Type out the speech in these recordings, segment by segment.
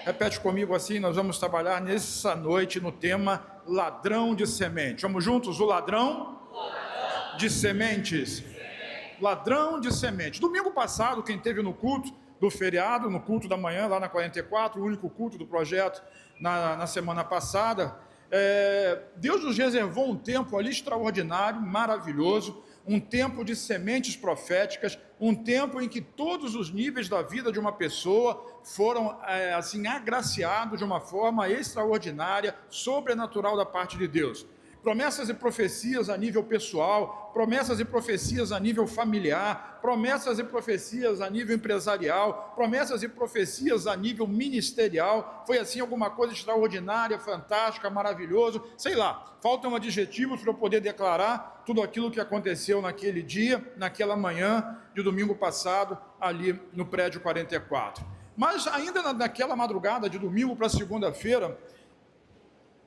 Repete comigo assim, nós vamos trabalhar nessa noite no tema ladrão de semente. Vamos juntos? O ladrão de sementes. Ladrão de semente. Domingo passado, quem esteve no culto do feriado, no culto da manhã, lá na 44, o único culto do projeto na semana passada, Deus nos reservou um tempo ali extraordinário, maravilhoso, um tempo de sementes proféticas, um tempo em que todos os níveis da vida de uma pessoa foram assim agraciados de uma forma extraordinária, sobrenatural da parte de Deus. Promessas e profecias a nível pessoal, promessas e profecias a nível familiar, promessas e profecias a nível empresarial, promessas e profecias a nível ministerial. Foi assim alguma coisa extraordinária, fantástica, maravilhoso, sei lá, faltam adjetivos para eu poder declarar tudo aquilo que aconteceu naquele dia, naquela manhã de domingo passado, ali no prédio 44. Mas ainda naquela madrugada de domingo para segunda-feira,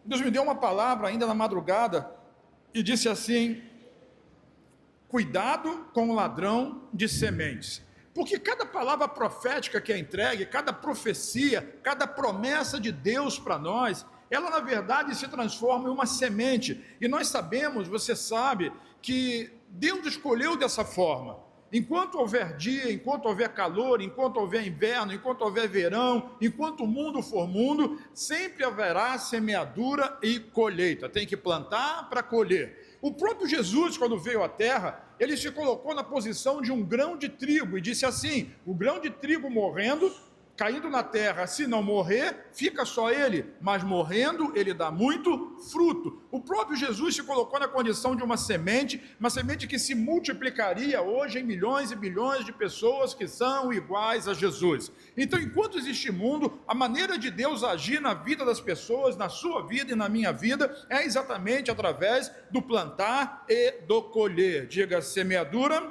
Deus me deu uma palavra ainda na madrugada e disse assim: cuidado com o ladrão de sementes. Porque cada palavra profética que é entregue, cada profecia, cada promessa de Deus para nós, ela na verdade se transforma em uma semente. E nós sabemos, você sabe, que Deus escolheu dessa forma. Enquanto houver dia, enquanto houver calor, enquanto houver inverno, enquanto houver verão, enquanto o mundo for mundo, sempre haverá semeadura e colheita. Tem que plantar para colher. O próprio Jesus, quando veio à terra, ele se colocou na posição de um grão de trigo e disse assim: o grão de trigo morrendo, caindo na terra, se não morrer, fica só ele, mas morrendo, ele dá muito fruto. O próprio Jesus se colocou na condição de uma semente que se multiplicaria hoje em milhões e bilhões de pessoas que são iguais a Jesus. Então, enquanto existe mundo, a maneira de Deus agir na vida das pessoas, na sua vida e na minha vida, é exatamente através do plantar e do colher. Diga: semeadura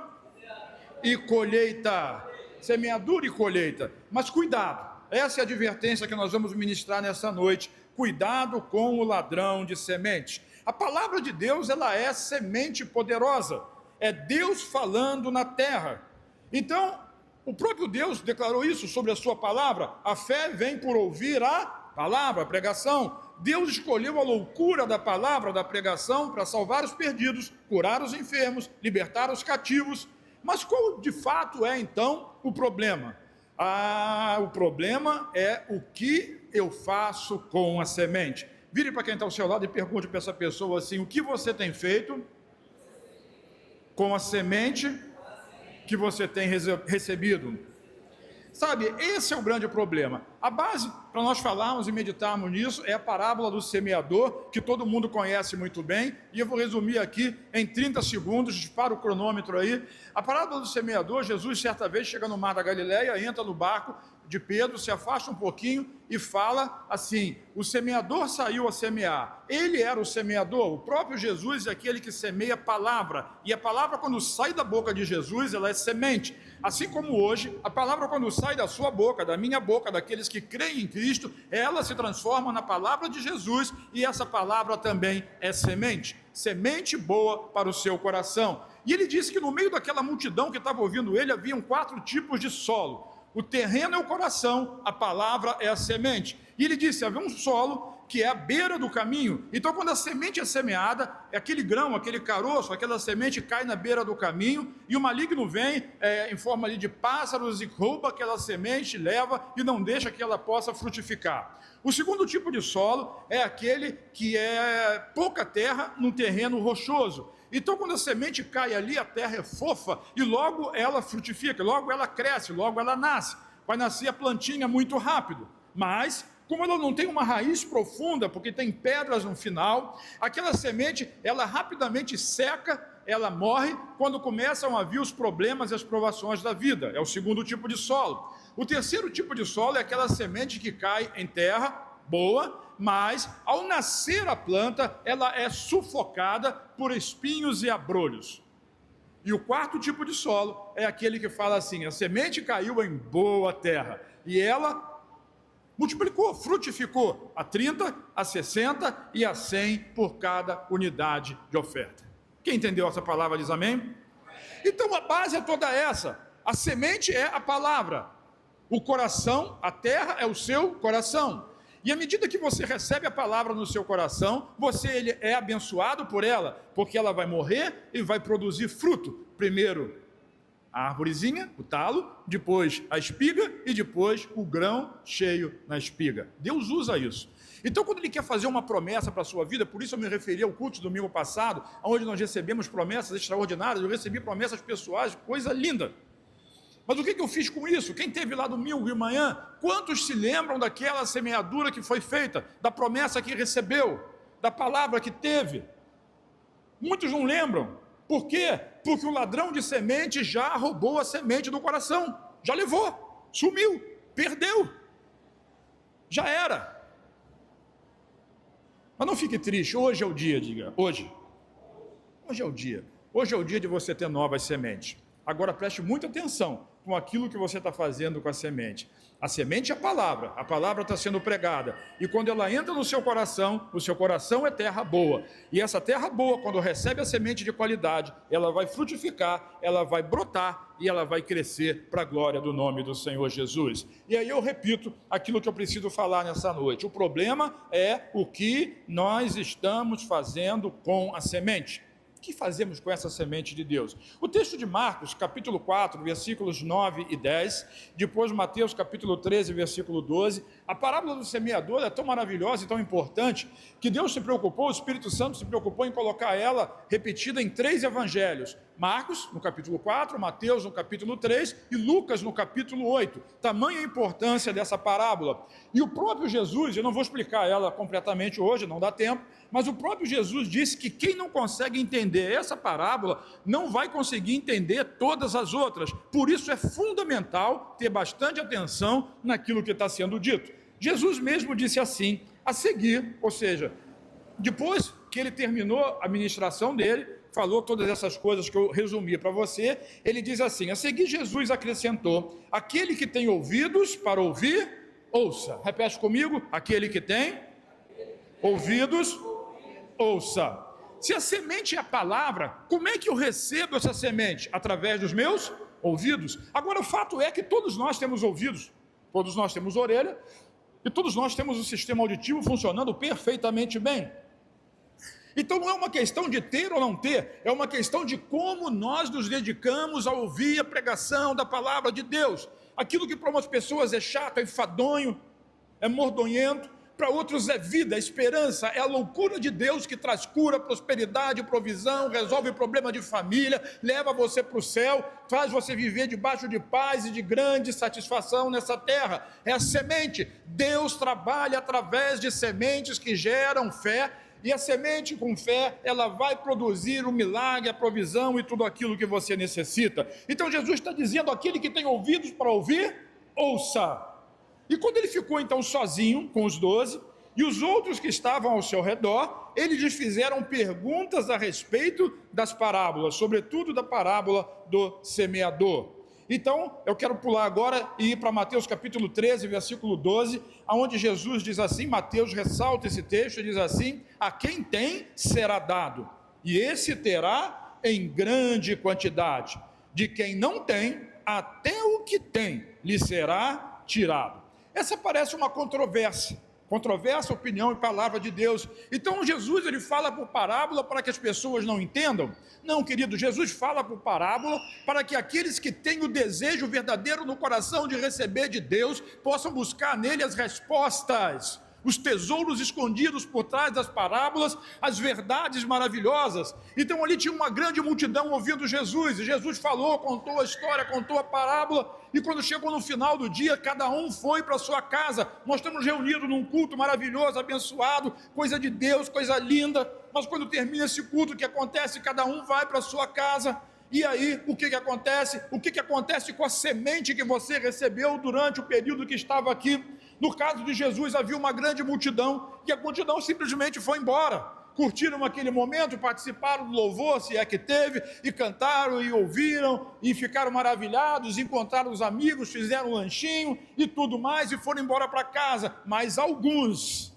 e colheita. Semeadura e colheita. Mas cuidado, essa é a advertência que nós vamos ministrar nessa noite. Cuidado com o ladrão de semente. A palavra de Deus, ela é semente poderosa, é Deus falando na terra. Então, o próprio Deus declarou isso sobre a sua palavra: a fé vem por ouvir a palavra, a pregação. Deus escolheu a loucura da palavra, da pregação, para salvar os perdidos, curar os enfermos, libertar os cativos. Mas qual de fato é então o problema? O problema é o que eu faço com a semente. Vire para quem está ao seu lado e pergunte para essa pessoa assim: o que você tem feito com a semente que você tem recebido? Sabe, esse é o grande problema. A base para nós falarmos e meditarmos nisso é a parábola do semeador, que todo mundo conhece muito bem, e eu vou resumir aqui em 30 segundos, dispara o cronômetro aí. A parábola do semeador: Jesus certa vez chega no mar da Galileia, entra no barco de Pedro, se afasta um pouquinho e fala assim: o semeador saiu a semear. Ele era o semeador. O próprio Jesus é aquele que semeia a palavra, e a palavra, quando sai da boca de Jesus, ela é semente. Assim como hoje, a palavra, quando sai da sua boca, da minha boca, daqueles que creem em Cristo, ela se transforma na palavra de Jesus, e essa palavra também é semente. Semente boa para o seu coração. E ele disse que no meio daquela multidão que estava ouvindo ele, haviam 4 tipos de solo. O terreno é o coração, a palavra é a semente. E ele disse: havia um solo que é à beira do caminho. Então, quando a semente é semeada, aquele grão, aquele caroço, aquela semente cai na beira do caminho, e o maligno vem em forma ali de pássaros e rouba aquela semente, leva e não deixa que ela possa frutificar. O segundo tipo de solo é aquele que é pouca terra num terreno rochoso. Então, quando a semente cai ali, a terra é fofa e logo ela frutifica, logo ela cresce, logo ela nasce. Vai nascer a plantinha muito rápido, mas como ela não tem uma raiz profunda, porque tem pedras no final, aquela semente, ela rapidamente seca, ela morre quando começam a vir os problemas e as provações da vida. É o segundo tipo de solo. O terceiro tipo de solo é aquela semente que cai em terra boa, mas ao nascer a planta, ela é sufocada por espinhos e abrolhos. E o quarto tipo de solo é aquele que fala assim: a semente caiu em boa terra, e ela multiplicou, frutificou a 30, a 60 e a 100 por cada unidade de oferta. Quem entendeu essa palavra diz amém? Então a base é toda essa. A semente é a palavra. O coração, a terra é o seu coração. E à medida que você recebe a palavra no seu coração, ele é abençoado por ela, porque ela vai morrer e vai produzir fruto. Primeiro a árvorezinha, o talo, depois a espiga e depois o grão cheio na espiga. Deus usa isso. Então, quando Ele quer fazer uma promessa para a sua vida, por isso eu me referi ao culto do domingo passado, onde nós recebemos promessas extraordinárias, eu recebi promessas pessoais, coisa linda. Mas o que eu fiz com isso? Quem esteve lá domingo de manhã, quantos se lembram daquela semeadura que foi feita, da promessa que recebeu, da palavra que teve? Muitos não lembram. Por quê? Porque o ladrão de semente já roubou a semente do coração, já levou, sumiu, perdeu, já era. Mas não fique triste, hoje é o dia, diga, hoje é o dia. Hoje é o dia de você ter novas sementes. Agora preste muita atenção com aquilo que você está fazendo com a semente. A semente é a palavra está sendo pregada. E quando ela entra no seu coração, o seu coração é terra boa. E essa terra boa, quando recebe a semente de qualidade, ela vai frutificar, ela vai brotar e ela vai crescer para a glória do nome do Senhor Jesus. E aí eu repito aquilo que eu preciso falar nessa noite. O problema é o que nós estamos fazendo com a semente. O que fazemos com essa semente de Deus? O texto de Marcos, capítulo 4, versículos 9 e 10, depois Mateus, capítulo 13, versículo 12, a parábola do semeador é tão maravilhosa e tão importante, que Deus se preocupou, o Espírito Santo se preocupou em colocar ela repetida em 3 evangelhos. Marcos, no capítulo 4, Mateus, no capítulo 3 e Lucas, no capítulo 8. Tamanha a importância dessa parábola. E o próprio Jesus, eu não vou explicar ela completamente hoje, não dá tempo, mas o próprio Jesus disse que quem não consegue entender essa parábola não vai conseguir entender todas as outras. Por isso é fundamental ter bastante atenção naquilo que está sendo dito. Jesus mesmo disse assim, a seguir, ou seja, depois que ele terminou a ministração dele, falou todas essas coisas que eu resumi para você, ele diz assim, a seguir Jesus acrescentou, aquele que tem ouvidos para ouvir, ouça. Repete comigo, aquele que tem ouvidos, ouça. Se a semente é a palavra, como é que eu recebo essa semente? Através dos meus ouvidos. Agora o fato é que todos nós temos ouvidos, todos nós temos orelha, e todos nós temos o sistema auditivo funcionando perfeitamente bem. Então não é uma questão de ter ou não ter, é uma questão de como nós nos dedicamos a ouvir a pregação da palavra de Deus. Aquilo que para umas pessoas é chato, é enfadonho, é mordonhento, para outros é vida, é esperança, é a loucura de Deus que traz cura, prosperidade, provisão, resolve o problema de família, leva você para o céu, faz você viver debaixo de paz e de grande satisfação nessa terra. É a semente. Deus trabalha através de sementes que geram fé, e a semente com fé, ela vai produzir o milagre, a provisão e tudo aquilo que você necessita. Então Jesus está dizendo, aquele que tem ouvidos para ouvir, ouça. E quando ele ficou então sozinho com os 12, e os outros que estavam ao seu redor, eles lhes fizeram perguntas a respeito das parábolas, sobretudo da parábola do semeador. Então, eu quero pular agora e ir para Mateus capítulo 13, versículo 12, onde Jesus diz assim, Mateus ressalta esse texto e diz assim, a quem tem será dado, e esse terá em grande quantidade. De quem não tem, até o que tem lhe será tirado. Essa parece uma controvérsia, opinião e palavra de Deus. Então Jesus ele fala por parábola para que as pessoas não entendam? Não, querido, Jesus fala por parábola para que aqueles que têm o desejo verdadeiro no coração de receber de Deus possam buscar nele as respostas, os tesouros escondidos por trás das parábolas, as verdades maravilhosas. Então ali tinha uma grande multidão ouvindo Jesus, e Jesus falou, contou a história, contou a parábola, e quando chegou no final do dia, cada um foi para a sua casa. Nós estamos reunidos num culto maravilhoso, abençoado, coisa de Deus, coisa linda, mas quando termina esse culto, o que acontece? Cada um vai para a sua casa. E aí, o que acontece? O que acontece com a semente que você recebeu durante o período que estava aqui? No caso de Jesus, havia uma grande multidão, e a multidão simplesmente foi embora. Curtiram aquele momento, participaram do louvor, se é que teve, e cantaram, e ouviram, e ficaram maravilhados, encontraram os amigos, fizeram um lanchinho, e tudo mais, e foram embora para casa. Mas alguns,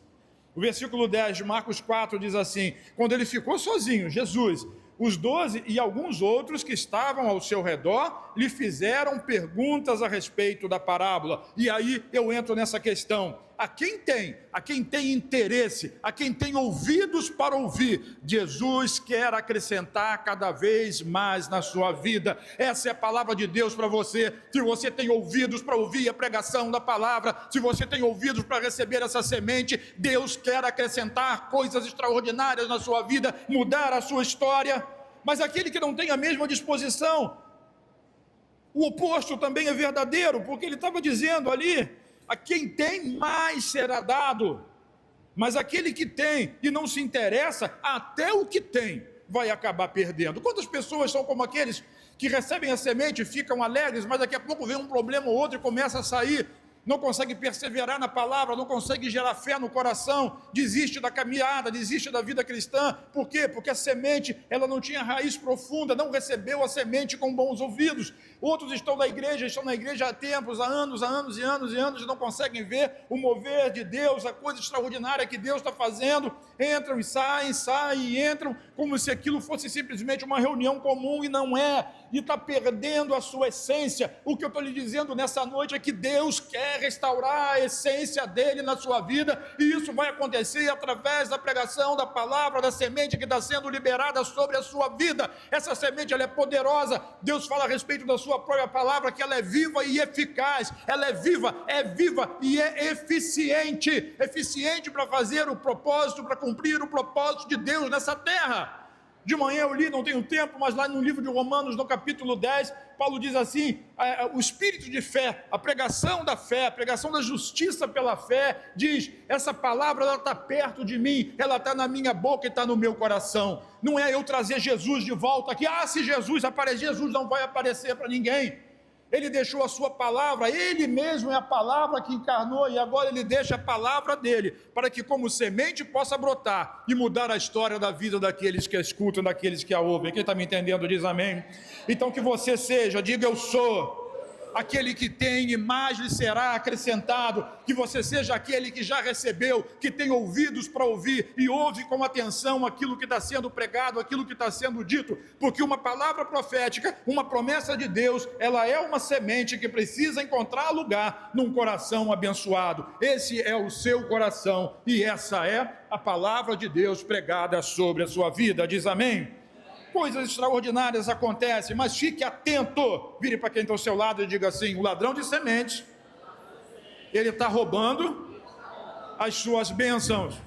o versículo 10 de Marcos 4 diz assim, quando ele ficou sozinho, Jesus, Os 12 e alguns outros que estavam ao seu redor lhe fizeram perguntas a respeito da parábola. E aí eu entro nessa questão. A quem tem interesse, a quem tem ouvidos para ouvir, Jesus quer acrescentar cada vez mais na sua vida. Essa é a palavra de Deus para você. Se você tem ouvidos para ouvir a pregação da palavra, se você tem ouvidos para receber essa semente, Deus quer acrescentar coisas extraordinárias na sua vida, mudar a sua história. Mas aquele que não tem a mesma disposição, o oposto também é verdadeiro, porque ele estava dizendo ali: a quem tem, mais será dado. Mas aquele que tem e não se interessa, até o que tem vai acabar perdendo. Quantas pessoas são como aqueles que recebem a semente e ficam alegres, mas daqui a pouco vem um problema ou outro e começa a sair, não consegue perseverar na palavra, não consegue gerar fé no coração, desiste da caminhada, desiste da vida cristã. Por quê? Porque a semente, ela não tinha raiz profunda, não recebeu a semente com bons ouvidos. Outros estão na igreja há tempos, há anos e não conseguem ver o mover de Deus, a coisa extraordinária que Deus está fazendo. Entram e saem e entram, como se aquilo fosse simplesmente uma reunião comum, e não é, e está perdendo a sua essência. O que eu estou lhe dizendo nessa noite é que Deus quer restaurar a essência dele na sua vida, e isso vai acontecer através da pregação da palavra, da semente que está sendo liberada sobre a sua vida. Essa semente, ela é poderosa. Deus fala a respeito da sua própria palavra, que ela é viva e eficaz. Ela é viva e é eficiente para fazer o propósito, para cumprir o propósito de Deus nessa terra. De manhã eu li, não tenho tempo, mas lá no livro de Romanos, no capítulo 10, Paulo diz assim: o espírito de fé, a pregação da fé, a pregação da justiça pela fé, diz: essa palavra, ela está perto de mim, ela está na minha boca e está no meu coração. Não é eu trazer Jesus de volta aqui, se Jesus aparecer, Jesus não vai aparecer para ninguém. Ele deixou a sua palavra, ele mesmo é a palavra que encarnou, e agora ele deixa a palavra dele, para que como semente possa brotar e mudar a história da vida daqueles que a escutam, daqueles que a ouvem. Quem está me entendendo diz amém. Então que você seja, diga eu sou aquele que tem e mais lhe será acrescentado, que você seja aquele que já recebeu, que tem ouvidos para ouvir e ouve com atenção aquilo que está sendo pregado, aquilo que está sendo dito, porque uma palavra profética, uma promessa de Deus, ela é uma semente que precisa encontrar lugar num coração abençoado. Esse é o seu coração e essa é a palavra de Deus pregada sobre a sua vida. Diz amém? Coisas extraordinárias acontecem, mas fique atento. Vire para quem está ao seu lado e diga assim: o ladrão de sementes, ele está roubando as suas bênçãos.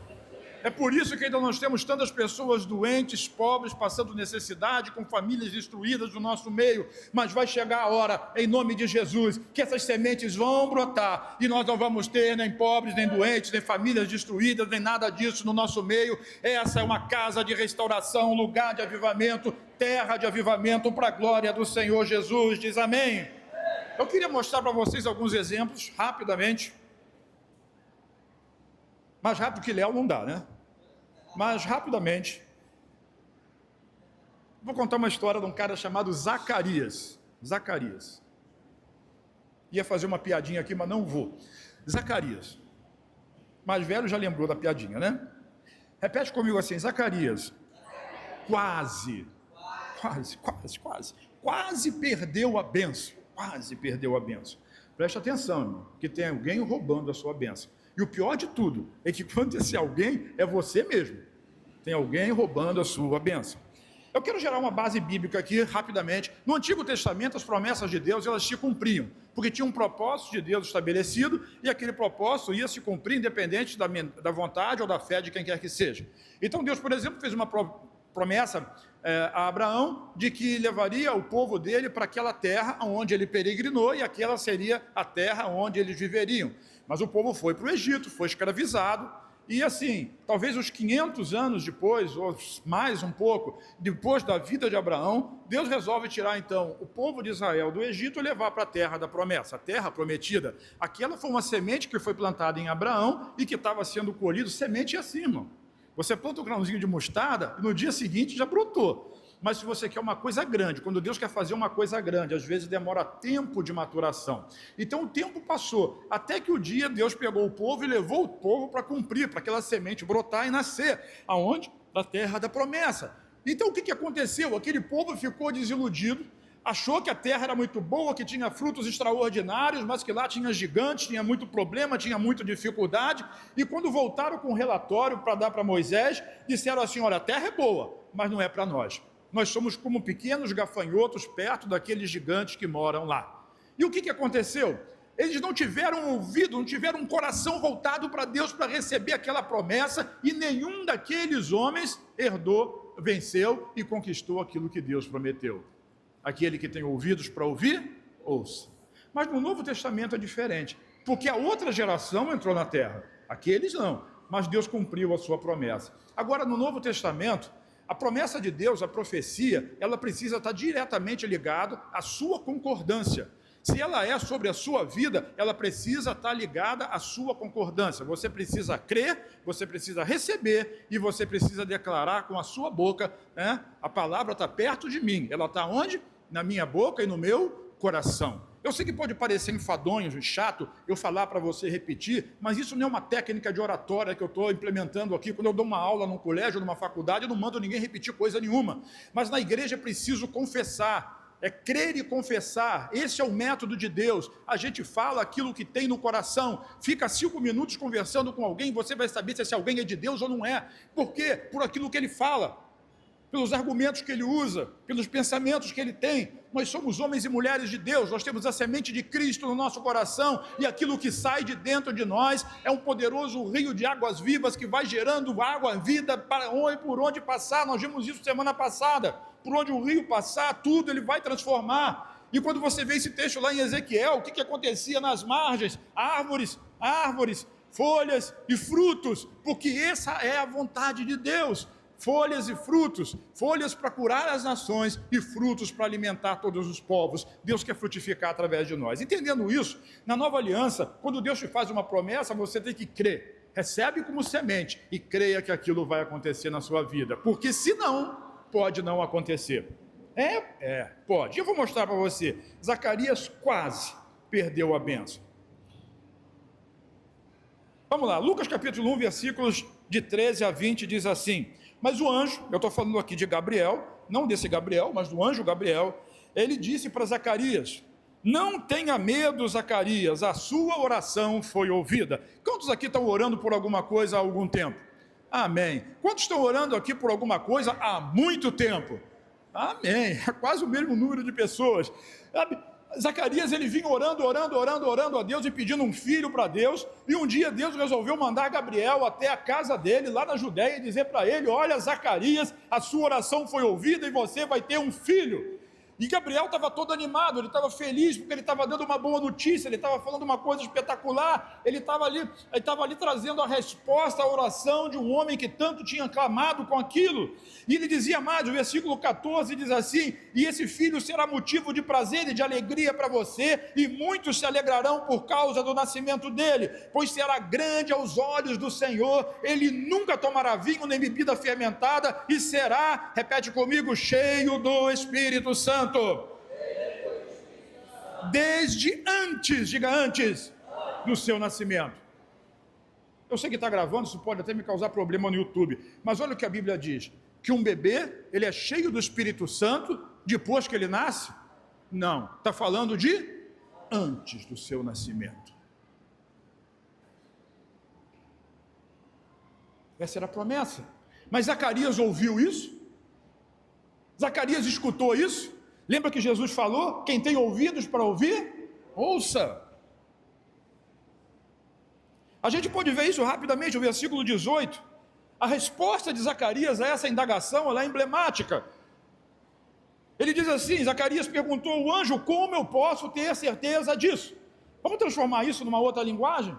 É por isso que ainda nós temos tantas pessoas doentes, pobres, passando necessidade, com famílias destruídas no nosso meio. Mas vai chegar a hora, em nome de Jesus, que essas sementes vão brotar, e nós não vamos ter nem pobres, nem doentes, nem famílias destruídas, nem nada disso no nosso meio. Essa é uma casa de restauração, lugar de avivamento, terra de avivamento, para a glória do Senhor Jesus. Diz amém. Eu queria mostrar para vocês alguns exemplos, rapidamente. Mais rápido que Léo não dá, né? Mas rapidamente, vou contar uma história de um cara chamado Zacarias. Ia fazer uma piadinha aqui, mas não vou. Zacarias. Mais velho já lembrou da piadinha, né? Repete comigo assim: Zacarias. Quase perdeu a bênção. Preste atenção, irmão, que tem alguém roubando a sua bênção. E o pior de tudo é que quando esse alguém é você mesmo. Tem alguém roubando a sua bênção. Eu quero gerar uma base bíblica aqui, rapidamente. No Antigo Testamento, as promessas de Deus, elas se cumpriam, porque tinha um propósito de Deus estabelecido, e aquele propósito ia se cumprir independente da vontade ou da fé de quem quer que seja. Então Deus, por exemplo, fez uma promessa a Abraão de que levaria o povo dele para aquela terra onde ele peregrinou, e aquela seria a terra onde eles viveriam. Mas o povo foi para o Egito, foi escravizado, e assim, talvez uns 500 anos depois, ou mais um pouco, depois da vida de Abraão, Deus resolve tirar então o povo de Israel do Egito e levar para a terra da promessa, a terra prometida. Aquela foi uma semente que foi plantada em Abraão e que estava sendo colhida. Semente é assim, irmão. Você planta um grãozinho de mostarda e no dia seguinte já brotou. Mas se você quer uma coisa grande, quando Deus quer fazer uma coisa grande, às vezes demora tempo de maturação. Então o tempo passou, até que o dia Deus pegou o povo e levou o povo para cumprir, para aquela semente brotar e nascer. Aonde? Na terra da promessa. Então o que aconteceu? Aquele povo ficou desiludido, achou que a terra era muito boa, que tinha frutos extraordinários, mas que lá tinha gigantes, tinha muito problema, tinha muita dificuldade, e quando voltaram com um relatório para dar para Moisés, disseram assim: olha, a terra é boa, mas não é para nós. Nós somos como pequenos gafanhotos perto daqueles gigantes que moram lá. E o que aconteceu? Eles não tiveram ouvido, não tiveram um coração voltado para Deus para receber aquela promessa, e nenhum daqueles homens herdou, venceu e conquistou aquilo que Deus prometeu. Aquele que tem ouvidos para ouvir, ouça. Mas no Novo Testamento é diferente, porque a outra geração entrou na terra, aqueles não, mas Deus cumpriu a sua promessa. Agora, no Novo Testamento, a promessa de Deus, a profecia, ela precisa estar diretamente ligada à sua concordância. Se ela é sobre a sua vida, ela precisa estar ligada à sua concordância. Você precisa crer, você precisa receber e você precisa declarar com a sua boca, né? A palavra está perto de mim. Ela está onde? Na minha boca e no meu coração. Eu sei que pode parecer enfadonho, chato, eu falar para você repetir, mas isso não é uma técnica de oratória que eu estou implementando aqui. Quando eu dou uma aula num colégio, numa faculdade, eu não mando ninguém repetir coisa nenhuma. Mas na igreja é preciso confessar. É crer e confessar, esse é o método de Deus. A gente fala aquilo que tem no coração, fica 5 minutos conversando com alguém, você vai saber se esse alguém é de Deus ou não é. Por quê? Por aquilo que ele fala, pelos argumentos que ele usa, pelos pensamentos que ele tem. Nós somos homens e mulheres de Deus, nós temos a semente de Cristo no nosso coração, e aquilo que sai de dentro de nós é um poderoso rio de águas vivas que vai gerando água, vida, para onde, por onde passar. Nós vimos isso semana passada. Por onde o rio passar, tudo ele vai transformar. E quando você vê esse texto lá em Ezequiel, o que acontecia nas margens? Árvores, folhas e frutos, porque essa é a vontade de Deus. Folhas e frutos, folhas para curar as nações e frutos para alimentar todos os povos. Deus quer frutificar através de nós. Entendendo isso, na nova aliança, quando Deus te faz uma promessa, você tem que crer. Recebe como semente e creia que aquilo vai acontecer na sua vida, porque senão pode não acontecer. Pode. Eu vou mostrar para você. Zacarias quase perdeu a bênção. Vamos lá, Lucas capítulo 1, versículos de 13 a 20, diz assim: mas o anjo, eu estou falando aqui de Gabriel, não desse Gabriel, mas do anjo Gabriel, ele disse para Zacarias: não tenha medo, Zacarias, a sua oração foi ouvida. Quantos aqui estão orando por alguma coisa há algum tempo? Amém. Quantos estão orando aqui por alguma coisa há muito tempo? Amém. É quase o mesmo número de pessoas. Zacarias, ele vinha orando a Deus e pedindo um filho para Deus, e um dia Deus resolveu mandar Gabriel até a casa dele, lá na Judéia, e dizer para ele: olha, Zacarias, a sua oração foi ouvida e você vai ter um filho. E Gabriel estava todo animado, ele estava feliz, porque ele estava dando uma boa notícia, ele estava falando uma coisa espetacular, ele estava ali trazendo a resposta à oração de um homem que tanto tinha clamado com aquilo. E ele dizia mais, o versículo 14 diz assim: e esse filho será motivo de prazer e de alegria para você, e muitos se alegrarão por causa do nascimento dele, pois será grande aos olhos do Senhor, ele nunca tomará vinho nem bebida fermentada, e será, repete comigo, cheio do Espírito Santo. Desde antes, diga antes, do seu nascimento. Eu sei que está gravando, isso pode até me causar problema no YouTube, mas olha o que a Bíblia diz: que um bebê, ele é cheio do Espírito Santo depois que ele nasce? Não, está falando de antes do seu nascimento. Essa era a promessa. Mas Zacarias ouviu isso? Zacarias escutou isso? Lembra que Jesus falou: quem tem ouvidos para ouvir, ouça. A gente pode ver isso rapidamente, o versículo 18. A resposta de Zacarias a essa indagação, ela é emblemática. Ele diz assim, Zacarias perguntou ao anjo: como eu posso ter certeza disso? Vamos transformar isso numa outra linguagem?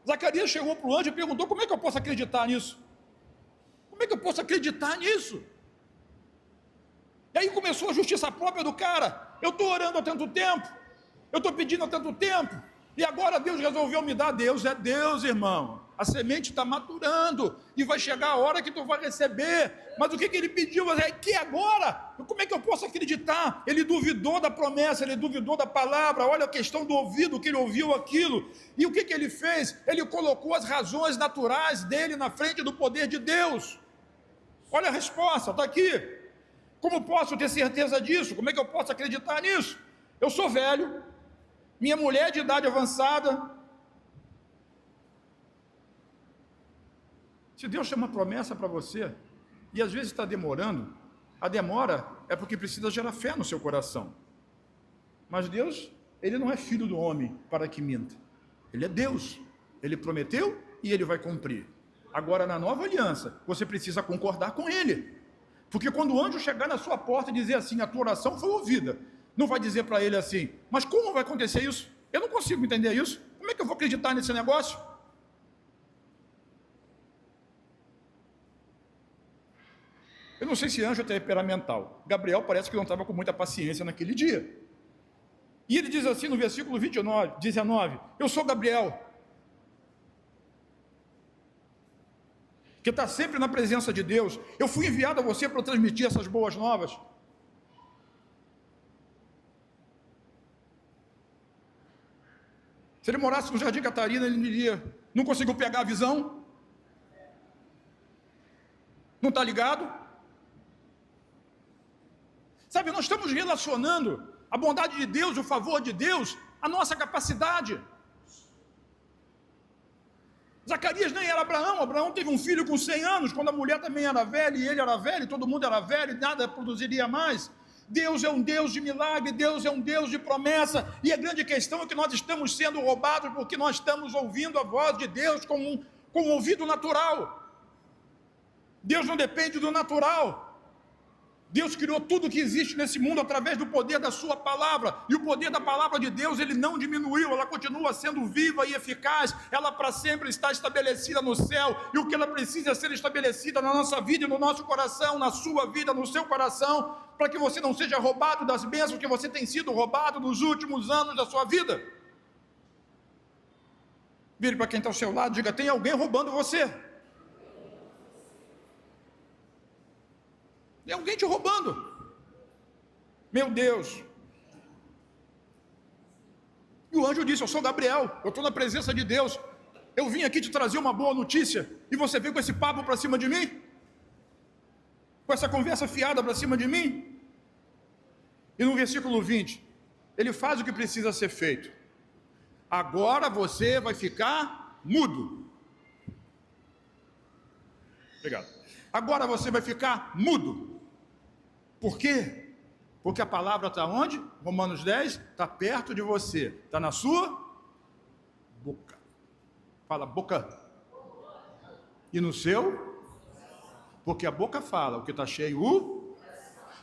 Zacarias chegou para o anjo e perguntou: como é que eu posso acreditar nisso? Como é que eu posso acreditar nisso? E aí começou a justiça própria do cara. Eu estou orando há tanto tempo, eu estou pedindo há tanto tempo, e agora Deus resolveu me dar. Deus é Deus, irmão. A semente está maturando, e vai chegar a hora que tu vai receber. Mas o que ele pediu? É que agora? Como é que eu posso acreditar? Ele duvidou da promessa, ele duvidou da palavra. Olha a questão do ouvido, que ele ouviu aquilo. E o que ele fez? Ele colocou as razões naturais dele na frente do poder de Deus. Olha a resposta, está aqui. Como posso ter certeza disso? Como é que eu posso acreditar nisso? Eu sou velho, minha mulher é de idade avançada. Se Deus chama promessa para você, e às vezes está demorando, a demora é porque precisa gerar fé no seu coração. Mas Deus, Ele não é filho do homem para que minta. Ele é Deus. Ele prometeu e Ele vai cumprir. Agora, na nova aliança, você precisa concordar com Ele. Porque quando o anjo chegar na sua porta e dizer assim, a tua oração foi ouvida, não vai dizer para ele assim, mas como vai acontecer isso? Eu não consigo entender isso. Como é que eu vou acreditar nesse negócio? Eu não sei se anjo é temperamental. Gabriel parece que não estava com muita paciência naquele dia. E ele diz assim no versículo 19, eu sou Gabriel, que está sempre na presença de Deus. Eu fui enviado a você para transmitir essas boas novas. Se ele morasse no Jardim Catarina, ele diria, não conseguiu pegar a visão? Não está ligado? Sabe, nós estamos relacionando a bondade de Deus, o favor de Deus, à nossa capacidade. Zacarias nem era Abraão. Abraão teve um filho com 100 anos, quando a mulher também era velha, e ele era velho, todo mundo era velho, nada produziria mais. Deus é um Deus de milagre, Deus é um Deus de promessa, e a grande questão é que nós estamos sendo roubados porque nós estamos ouvindo a voz de Deus com um ouvido natural. Deus não depende do natural. Deus criou tudo que existe nesse mundo através do poder da sua palavra, e o poder da palavra de Deus, ele não diminuiu, ela continua sendo viva e eficaz, ela para sempre está estabelecida no céu, e o que ela precisa é ser estabelecida na nossa vida e no nosso coração, na sua vida, no seu coração, para que você não seja roubado das bênçãos que você tem sido roubado nos últimos anos da sua vida. Vire para quem está ao seu lado, diga, tem alguém roubando você. Tem alguém te roubando. Meu Deus. E o anjo disse, eu sou Gabriel, eu estou na presença de Deus, eu vim aqui te trazer uma boa notícia, e você veio com esse papo para cima de mim? Com essa conversa fiada para cima de mim? E no versículo 20, ele faz o que precisa ser feito. Agora você vai ficar mudo. Obrigado. Agora você vai ficar mudo. Por quê? Porque a palavra está onde? Romanos 10, está perto de você, está na sua boca. Fala boca. E no seu? Porque a boca fala, o que está cheio,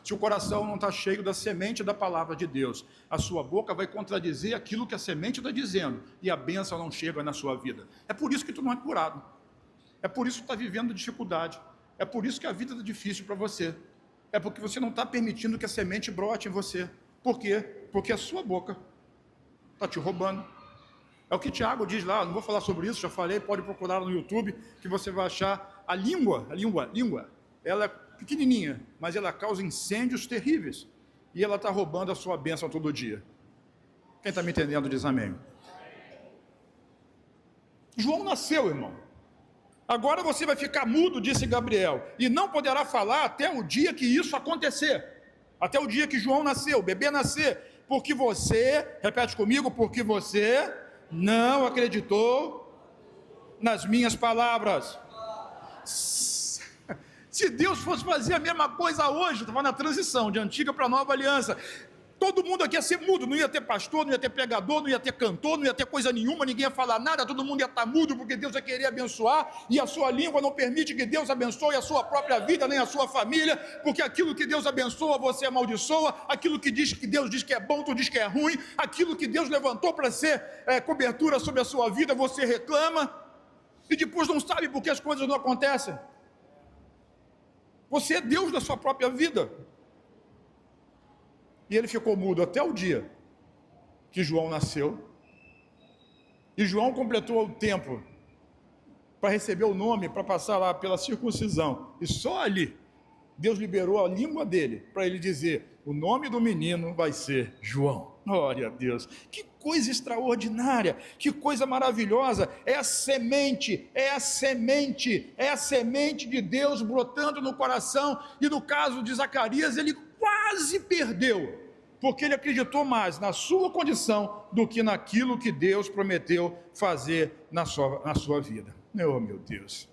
se o coração não está cheio da semente da palavra de Deus, a sua boca vai contradizer aquilo que a semente está dizendo, e a bênção não chega na sua vida. É por isso que tu não é curado. É por isso que tu está vivendo dificuldade. É por isso que a vida está difícil para você. É porque você não está permitindo que a semente brote em você. Por quê? Porque a sua boca está te roubando. É o que Tiago diz lá, não vou falar sobre isso, já falei, pode procurar no YouTube, que você vai achar a língua, ela é pequenininha, mas ela causa incêndios terríveis. E ela está roubando a sua bênção todo dia. Quem está me entendendo diz amém. João nasceu, irmão. Agora você vai ficar mudo, disse Gabriel, e não poderá falar até o dia que isso acontecer. Até o dia que João nasceu, o bebê nascer. Porque você, repete comigo, porque você não acreditou nas minhas palavras. Se Deus fosse fazer a mesma coisa hoje, estava na transição de antiga para nova aliança, todo mundo aqui ia ser mudo, não ia ter pastor, não ia ter pregador, não ia ter cantor, não ia ter coisa nenhuma, ninguém ia falar nada, todo mundo ia estar mudo, porque Deus ia querer abençoar, e a sua língua não permite que Deus abençoe a sua própria vida, nem a sua família, porque aquilo que Deus abençoa, você amaldiçoa, aquilo que Deus diz que é bom, tu diz que é ruim, aquilo que Deus levantou para ser cobertura sobre a sua vida, você reclama, e depois não sabe por que as coisas não acontecem. Você é Deus da sua própria vida. E ele ficou mudo até o dia que João nasceu. E João completou o tempo para receber o nome, para passar lá pela circuncisão. E só ali Deus liberou a língua dele para ele dizer: o nome do menino vai ser João. Glória a Deus, que coisa extraordinária, que coisa maravilhosa, é a semente de Deus brotando no coração. E no caso de Zacarias, ele quase perdeu, porque ele acreditou mais na sua condição do que naquilo que Deus prometeu fazer na sua vida. Oh, meu Deus.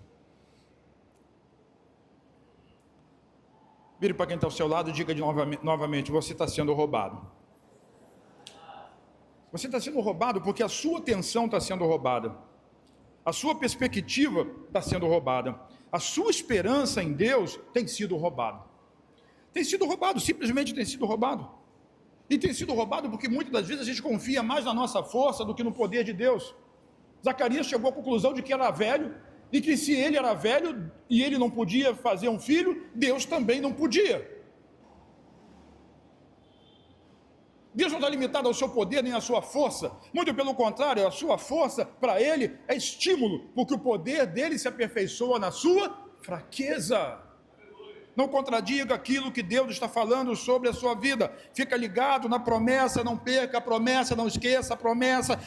Vire para quem está ao seu lado e diga novamente: você está sendo roubado. Você está sendo roubado porque a sua atenção está sendo roubada. A sua perspectiva está sendo roubada. A sua esperança em Deus tem sido roubada. Tem sido roubado, simplesmente tem sido roubado. E tem sido roubado porque muitas das vezes a gente confia mais na nossa força do que no poder de Deus. Zacarias chegou à conclusão de que era velho, e que se ele era velho e ele não podia fazer um filho, Deus também não podia. Deus não está limitado ao seu poder nem à sua força, muito pelo contrário, a sua força para ele é estímulo, porque o poder dele se aperfeiçoa na sua fraqueza. Não contradiga aquilo que Deus está falando sobre a sua vida. Fica ligado na promessa, não perca a promessa, não esqueça a promessa,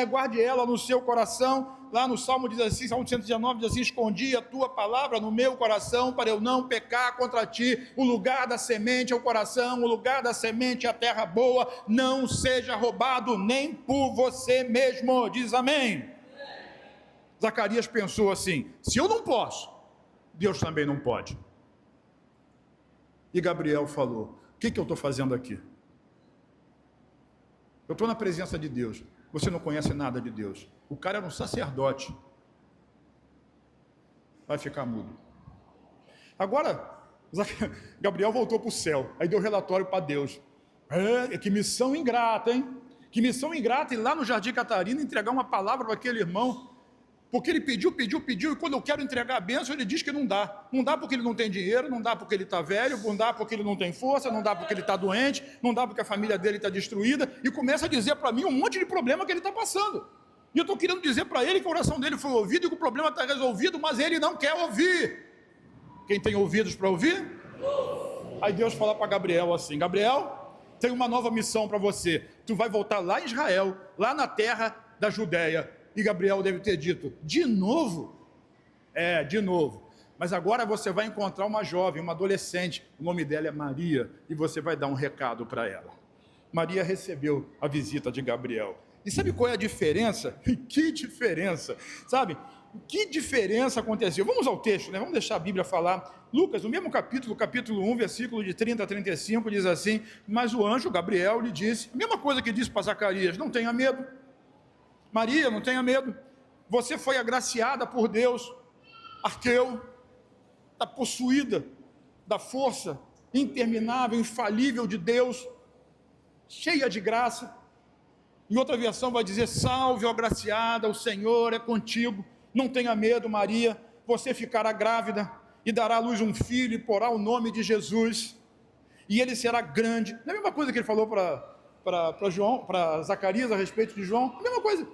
guarde ela no seu coração. Lá no Salmo diz assim, Salmo 119 diz assim: escondi a tua palavra no meu coração para eu não pecar contra ti. O lugar da semente é o coração, o lugar da semente é a terra boa. Não seja roubado nem por você mesmo. Diz amém. Zacarias pensou assim: se eu não posso, Deus também não pode. E Gabriel falou: o que eu estou fazendo aqui? Eu estou na presença de Deus. Você não conhece nada de Deus. O cara era um sacerdote. Vai ficar mudo. Agora, Gabriel voltou para o céu. Aí deu relatório para Deus. Que missão ingrata, hein? Que missão ingrata ir lá no Jardim Catarina entregar uma palavra para aquele irmão. Porque ele pediu, e quando eu quero entregar a bênção, ele diz que não dá. Não dá porque ele não tem dinheiro, não dá porque ele está velho, não dá porque ele não tem força, não dá porque ele está doente, não dá porque a família dele está destruída, e começa a dizer para mim um monte de problema que ele está passando. E eu estou querendo dizer para ele que a oração dele foi ouvida e que o problema está resolvido, mas ele não quer ouvir. Quem tem ouvidos para ouvir? Aí Deus fala para Gabriel assim: Gabriel, tem uma nova missão para você. Tu vai voltar lá em Israel, lá na terra da Judéia. E Gabriel deve ter dito: de novo? De novo. Mas agora você vai encontrar uma jovem, uma adolescente, o nome dela é Maria, e você vai dar um recado para ela. Maria recebeu a visita de Gabriel. E sabe qual é a diferença? Que diferença, sabe? Que diferença aconteceu? Vamos ao texto, né? Vamos deixar a Bíblia falar. Lucas, no mesmo capítulo 1, versículo de 30 a 35, diz assim: mas o anjo Gabriel lhe disse, a mesma coisa que disse para Zacarias: não tenha medo. Maria, não tenha medo, você foi agraciada por Deus. Arqueu, está possuída da força interminável, infalível de Deus, cheia de graça. Em outra versão vai dizer: salve, ó agraciada, o Senhor é contigo. Não tenha medo, Maria, você ficará grávida e dará à luz um filho e porá o nome de Jesus. E ele será grande. Não é a mesma coisa que ele falou para Zacarias a respeito de João? A mesma coisa.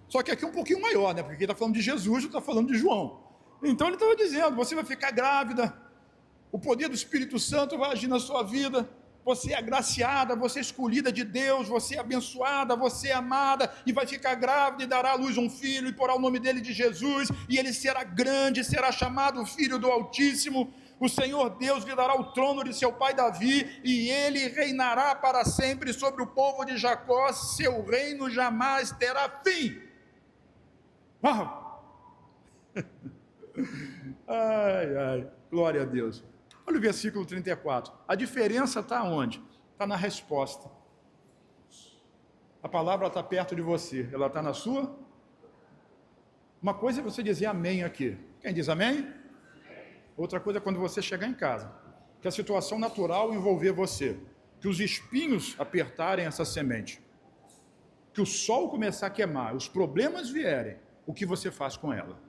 Só que aqui é um pouquinho maior, né? Porque ele está falando de Jesus, não está falando de João. Então ele estava dizendo: você vai ficar grávida, o poder do Espírito Santo vai agir na sua vida, você é agraciada, você é escolhida de Deus, você é abençoada, você é amada, e vai ficar grávida e dará à luz um filho, e porá o nome dele de Jesus, e ele será grande, será chamado Filho do Altíssimo. O Senhor Deus lhe dará o trono de seu pai Davi, e ele reinará para sempre sobre o povo de Jacó, seu reino jamais terá fim. Ai, glória a Deus. Olha o versículo 34. A diferença está onde? Está na resposta. A palavra está perto de você. Ela está na sua? Uma coisa é você dizer amém aqui. Quem diz amém? Outra coisa é quando você chegar em casa, que a situação natural envolver você, que os espinhos apertarem essa semente, que o sol começar a queimar, os problemas vierem, o que você faz com ela?